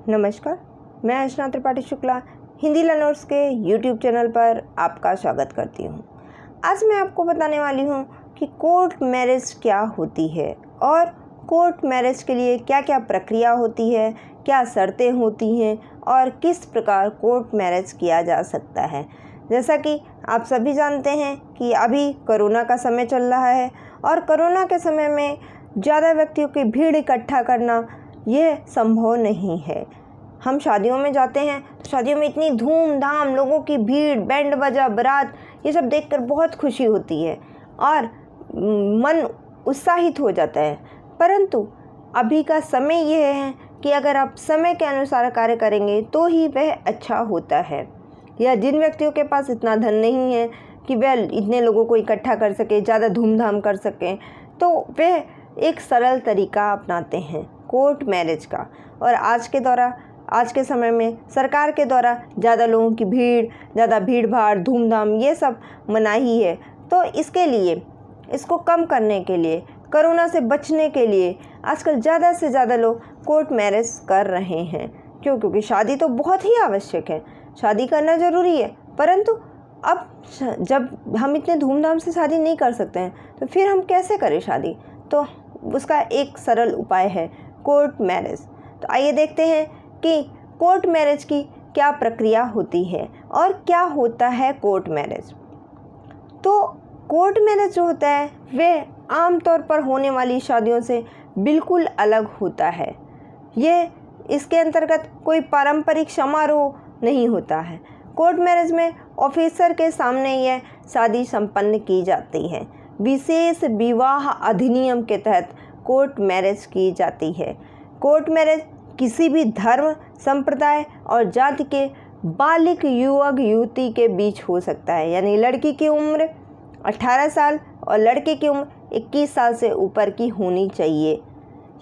नमस्कार, मैं अर्चना त्रिपाठी शुक्ला हिंदी लर्नर्स के यूट्यूब चैनल पर आपका स्वागत करती हूँ। आज मैं आपको बताने वाली हूँ कि कोर्ट मैरिज क्या होती है और कोर्ट मैरिज के लिए क्या क्या प्रक्रिया होती है, क्या शर्तें होती हैं और किस प्रकार कोर्ट मैरिज किया जा सकता है। जैसा कि आप सभी जानते हैं कि अभी कोरोना का समय चल रहा है और कोरोना के समय में ज़्यादा व्यक्तियों की भीड़ इकट्ठा करना यह संभव नहीं है। हम शादियों में जाते हैं तो शादियों में इतनी धूमधाम, लोगों की भीड़, बैंड बाजा, बारात, ये सब देखकर बहुत खुशी होती है और मन उत्साहित हो जाता है। परंतु अभी का समय यह है कि अगर आप समय के अनुसार कार्य करेंगे तो ही वह अच्छा होता है। या जिन व्यक्तियों के पास इतना धन नहीं है कि वह इतने लोगों को इकट्ठा कर सके, ज़्यादा धूमधाम कर सकें, तो वह एक सरल तरीका अपनाते हैं कोर्ट मैरिज का। और आज के समय में सरकार के द्वारा ज़्यादा लोगों की भीड़, ज़्यादा भीड़ भाड़, धूमधाम ये सब मनाही है। तो इसके लिए, इसको कम करने के लिए, कोरोना से बचने के लिए आजकल ज़्यादा से ज़्यादा लोग कोर्ट मैरिज कर रहे हैं। क्योंकि शादी तो बहुत ही आवश्यक है, शादी करना ज़रूरी है। परंतु अब जब हम इतने धूमधाम से शादी नहीं कर सकते हैं तो फिर हम कैसे करें शादी? तो उसका एक सरल उपाय है कोर्ट मैरिज। तो आइए देखते हैं कि कोर्ट मैरिज की क्या प्रक्रिया होती है और क्या होता है कोर्ट मैरिज। तो कोर्ट मैरिज जो होता है वह आमतौर पर होने वाली शादियों से बिल्कुल अलग होता है। इसके अंतर्गत कोई पारंपरिक समारोह नहीं होता है। कोर्ट मैरिज में ऑफिसर के सामने यह शादी संपन्न की जाती है। विशेष विवाह अधिनियम के तहत कोर्ट मैरिज की जाती है। कोर्ट मैरिज किसी भी धर्म, संप्रदाय और जाति के बालिग युवक युवती के बीच हो सकता है। यानी लड़की की उम्र 18 साल और लड़के की उम्र 21 साल से ऊपर की होनी चाहिए।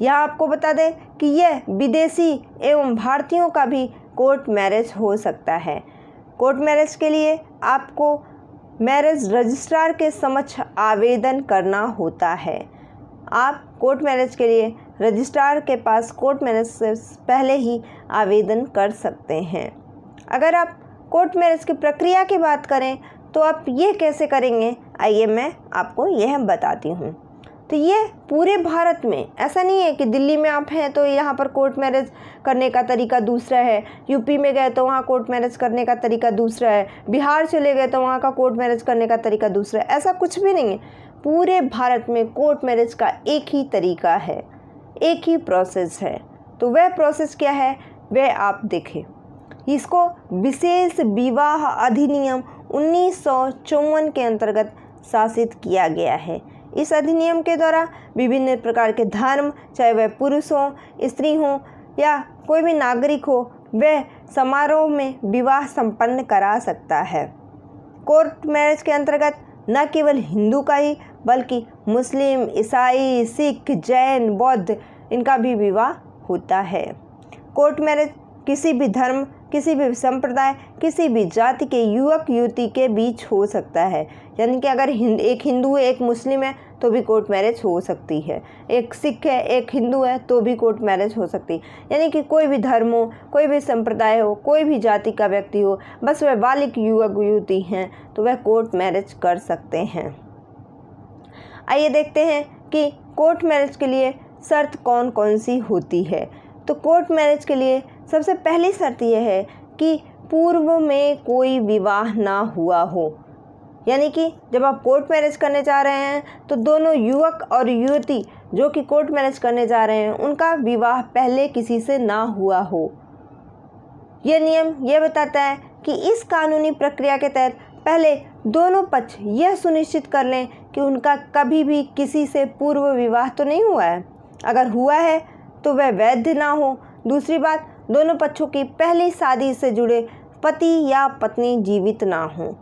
यहाँ आपको बता दें कि यह विदेशी एवं भारतीयों का भी कोर्ट मैरिज हो सकता है। कोर्ट मैरिज के लिए आपको मैरिज रजिस्ट्रार के समक्ष आवेदन करना होता है। आप कोर्ट मैरिज के लिए रजिस्ट्रार के पास कोर्ट मैरिज से पहले ही आवेदन कर सकते हैं। अगर आप कोर्ट मैरिज की प्रक्रिया की बात करें तो आप ये कैसे करेंगे, आइए मैं आपको यह बताती हूँ। तो ये पूरे भारत में ऐसा नहीं है कि दिल्ली में आप हैं तो यहाँ पर कोर्ट मैरिज करने का तरीका दूसरा है, यूपी में गए तो वहाँ कोर्ट मैरिज करने का तरीका दूसरा है, बिहार चले गए तो वहाँ का कोर्ट मैरिज करने का तरीका दूसरा है। ऐसा कुछ भी नहीं है। पूरे भारत में कोर्ट मैरिज का एक ही तरीका है, एक ही प्रोसेस है। तो वह प्रोसेस क्या है वह आप देखें। इसको विशेष विवाह अधिनियम 1954 के अंतर्गत शासित किया गया है। इस अधिनियम के द्वारा विभिन्न प्रकार के धर्म, चाहे वह पुरुष हो, स्त्री हो या कोई भी नागरिक हो, वह समारोह में विवाह संपन्न करा सकता है। कोर्ट मैरिज के अंतर्गत न केवल हिंदू का ही बल्कि मुस्लिम, ईसाई, सिख, जैन, बौद्ध इनका भी विवाह होता है। कोर्ट मैरिज किसी भी धर्म, किसी भी संप्रदाय, किसी भी जाति के युवक युवती के बीच हो सकता है। यानी कि अगर एक हिंदू है, एक मुस्लिम है तो भी कोर्ट मैरिज हो सकती है, एक सिख है, एक हिंदू है तो भी कोर्ट मैरिज हो सकती है। यानी कि कोई भी धर्म हो, कोई भी संप्रदाय हो, कोई भी जाति का व्यक्ति हो, बस वह बालिग युवक युवती हैं तो वह कोर्ट मैरिज कर सकते हैं। आइए देखते हैं कि कोर्ट मैरिज के लिए शर्त कौन कौन सी होती है। तो कोर्ट मैरिज के लिए सबसे पहली शर्त यह है कि पूर्व में कोई विवाह ना हुआ हो। यानी कि जब आप कोर्ट मैरिज करने जा रहे हैं तो दोनों युवक और युवती जो कि कोर्ट मैरिज करने जा रहे हैं उनका विवाह पहले किसी से ना हुआ हो। यह नियम यह बताता है कि इस कानूनी प्रक्रिया के तहत पहले दोनों पक्ष यह सुनिश्चित कर लें कि उनका कभी भी किसी से पूर्व विवाह तो नहीं हुआ है। अगर हुआ है तो वह वैध ना हो। दूसरी बात, दोनों पक्षों की पहली शादी से जुड़े पति या पत्नी जीवित ना हो।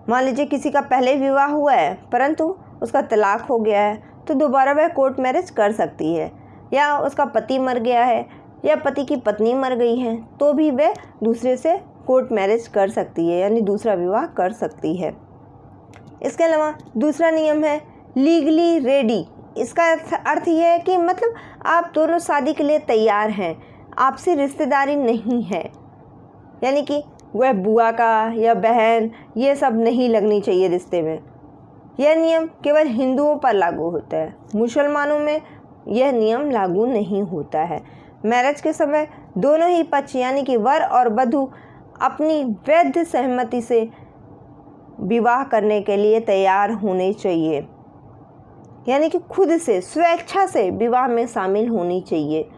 मान लीजिए किसी का पहले विवाह हुआ है परंतु उसका तलाक हो गया है तो दोबारा वह कोर्ट मैरिज कर सकती है, या उसका पति मर गया है या पति की पत्नी मर गई है तो भी वह दूसरे से कोर्ट मैरिज कर सकती है, यानी दूसरा विवाह कर सकती है। इसके अलावा दूसरा नियम है लीगली रेडी। इसका अर्थ यह है कि मतलब आप दोनों शादी के लिए तैयार हैं, आपसी रिश्तेदारी नहीं है, यानी कि वह बुआ का या बहन ये सब नहीं लगनी चाहिए रिश्ते में। यह नियम केवल हिंदुओं पर लागू होता है, मुसलमानों में यह नियम लागू नहीं होता है। मैरिज के समय दोनों ही पक्ष यानी कि वर और वधू अपनी वैध सहमति से विवाह करने के लिए तैयार होने चाहिए, यानी कि खुद से स्वेच्छा से विवाह में शामिल होनी चाहिए।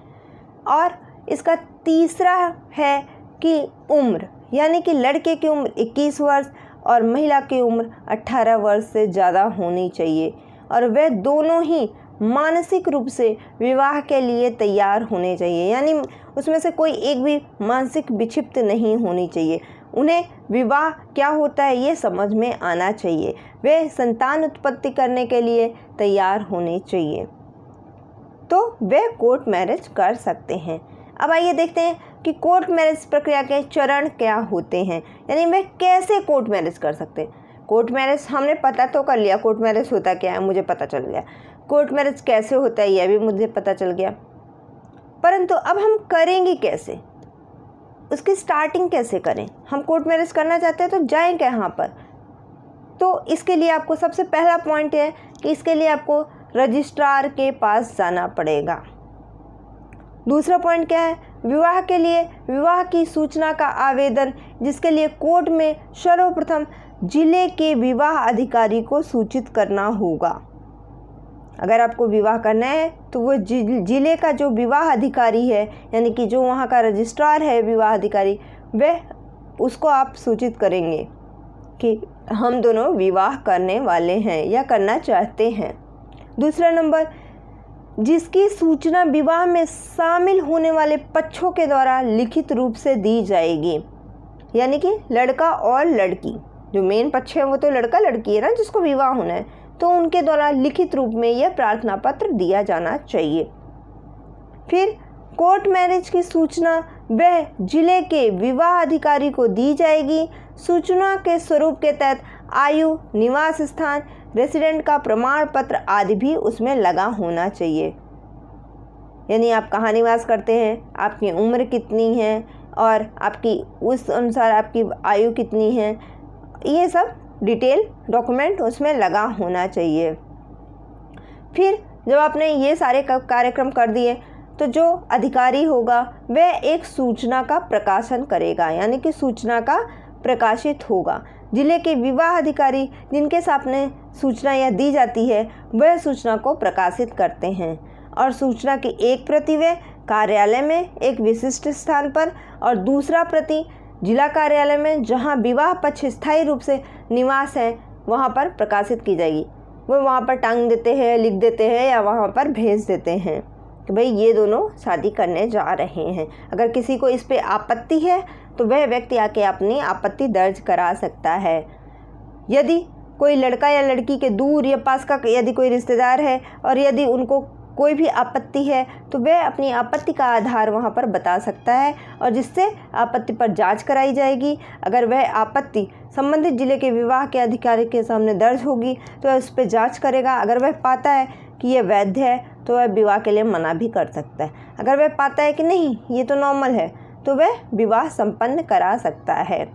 और इसका तीसरा है कि उम्र, यानी कि लड़के की उम्र 21 वर्ष और महिला की उम्र 18 वर्ष से ज़्यादा होनी चाहिए और वे दोनों ही मानसिक रूप से विवाह के लिए तैयार होने चाहिए, यानी उसमें से कोई एक भी मानसिक विक्षिप्त नहीं होनी चाहिए। उन्हें विवाह क्या होता है ये समझ में आना चाहिए। वे संतान उत्पत्ति करने के लिए तैयार होने चाहिए, तो वे कोर्ट मैरिज कर सकते हैं। अब आइए देखते हैं कि कोर्ट मैरिज प्रक्रिया के चरण क्या होते हैं, यानी वे कैसे कोर्ट मैरिज कर सकते हैं। कोर्ट मैरिज हमने पता तो कर लिया, कोर्ट मैरिज होता क्या है मुझे पता चल गया, कोर्ट मैरिज कैसे होता है यह भी मुझे पता चल गया, परंतु अब हम करेंगे कैसे, उसकी स्टार्टिंग कैसे करें। हम कोर्ट मैरिज करना चाहते हैं तो जाएं कहाँ पर। तो इसके लिए आपको सबसे पहला पॉइंट है कि इसके लिए आपको रजिस्ट्रार के पास जाना पड़ेगा। दूसरा पॉइंट क्या है, विवाह के लिए विवाह की सूचना का आवेदन, जिसके लिए कोर्ट में सर्वप्रथम जिले के विवाह अधिकारी को सूचित करना होगा। अगर आपको विवाह करना है तो वो जिले का जो विवाह अधिकारी है, यानी कि जो वहाँ का रजिस्ट्रार है विवाह अधिकारी, वह उसको आप सूचित करेंगे कि हम दोनों विवाह करने वाले हैं या करना चाहते हैं। दूसरा नंबर, जिसकी सूचना विवाह में शामिल होने वाले पक्षों के द्वारा लिखित रूप से दी जाएगी, यानी कि लड़का और लड़की, जो मेन पक्ष है वो तो लड़का लड़की है ना जिसको विवाह होना है, तो उनके द्वारा लिखित रूप में यह प्रार्थना पत्र दिया जाना चाहिए। फिर कोर्ट मैरिज की सूचना वह जिले के विवाह अधिकारी को दी जाएगी। सूचना के स्वरूप के तहत आयु, निवास स्थान, रेसिडेंट का प्रमाण पत्र आदि भी उसमें लगा होना चाहिए, यानी आप कहाँ निवास करते हैं, आपकी उम्र कितनी है और आपकी उस अनुसार आपकी आयु कितनी है, ये सब डिटेल डॉक्यूमेंट उसमें लगा होना चाहिए। फिर जब आपने ये सारे कार्यक्रम कर दिए तो जो अधिकारी होगा वह एक सूचना का प्रकाशन करेगा, यानी कि सूचना का प्रकाशित होगा। जिले के विवाह अधिकारी जिनके सामने सूचना यह दी जाती है वह सूचना को प्रकाशित करते हैं और सूचना की एक प्रति वे कार्यालय में एक विशिष्ट स्थान पर और दूसरा प्रति जिला कार्यालय में जहां विवाह पक्ष स्थायी रूप से निवास है वहां पर प्रकाशित की जाएगी। वो वहां पर टांग देते हैं, लिख देते हैं या वहां पर भेज देते हैं कि भाई ये दोनों शादी करने जा रहे हैं। अगर किसी को इस पे आपत्ति है तो वह व्यक्ति आके अपनी आपत्ति दर्ज करा सकता है। यदि कोई लड़का या लड़की के दूर या पास का यदि कोई रिश्तेदार है और यदि उनको कोई भी आपत्ति है तो वह अपनी आपत्ति का आधार वहां पर बता सकता है और जिससे आपत्ति पर जांच कराई जाएगी। अगर वह आपत्ति संबंधित जिले के विवाह के अधिकारी के सामने दर्ज होगी तो वह उस पर जाँच करेगा। अगर वह पाता है कि यह वैध है तो वह विवाह के लिए मना भी कर सकता है। अगर वह पाता है कि नहीं ये तो नॉर्मल है तो वह विवाह संपन्न करा सकता है।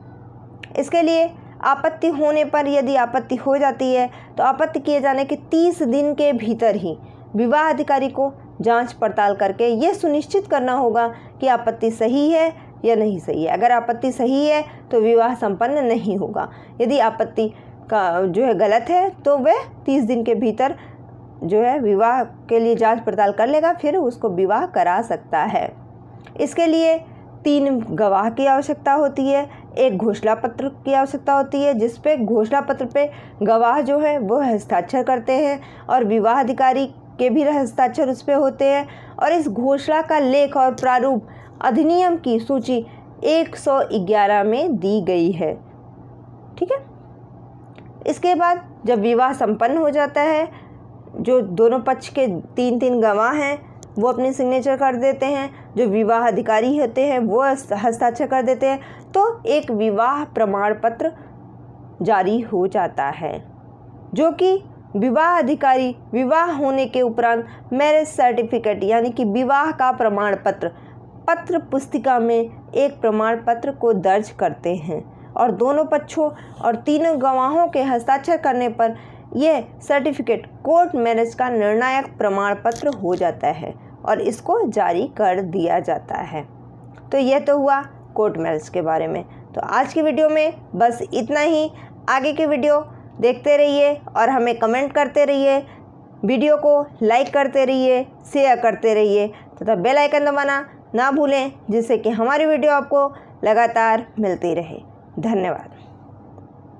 इसके लिए आपत्ति होने पर यदि आपत्ति हो जाती है तो आपत्ति किए जाने के 30 दिन के भीतर ही विवाह अधिकारी को जांच पड़ताल करके ये सुनिश्चित करना होगा कि आपत्ति सही है या नहीं सही है। अगर आपत्ति सही है तो विवाह संपन्न नहीं होगा, यदि आपत्ति का जो है गलत है तो वह 30 दिन के भीतर जो है विवाह के लिए जांच पड़ताल कर लेगा, फिर उसको विवाह करा सकता है। इसके लिए 3 गवाह की आवश्यकता होती है, एक घोषणा पत्र की आवश्यकता होती है जिस पे घोषणा पत्र पे गवाह जो है वो हस्ताक्षर करते हैं और विवाह अधिकारी के भी हस्ताक्षर उस पे होते हैं। और इस घोषणा का लेख और प्रारूप अधिनियम की सूची 111 में दी गई है। ठीक है। इसके बाद जब विवाह संपन्न हो जाता है, जो दोनों पक्ष के 3-3 गवाह हैं वो अपने सिग्नेचर कर देते हैं, जो विवाह अधिकारी होते हैं वो हस्ताक्षर कर देते हैं, तो एक विवाह प्रमाण पत्र जारी हो जाता है जो कि विवाह अधिकारी विवाह होने के उपरांत मैरिज सर्टिफिकेट यानी कि विवाह का प्रमाण पत्र पत्र पुस्तिका में एक प्रमाण पत्र को दर्ज करते हैं और दोनों पक्षों और तीनों गवाहों के हस्ताक्षर करने पर यह सर्टिफिकेट कोर्ट मैरिज का निर्णायक प्रमाण पत्र हो जाता है और इसको जारी कर दिया जाता है। तो यह तो हुआ कोर्ट मैरिज के बारे में। तो आज की वीडियो में बस इतना ही। आगे की वीडियो देखते रहिए और हमें कमेंट करते रहिए, वीडियो को लाइक करते रहिए, शेयर करते रहिए तथा बेल आइकन दबाना ना भूलें, जिससे कि हमारी वीडियो आपको लगातार मिलती रहे। धन्यवाद।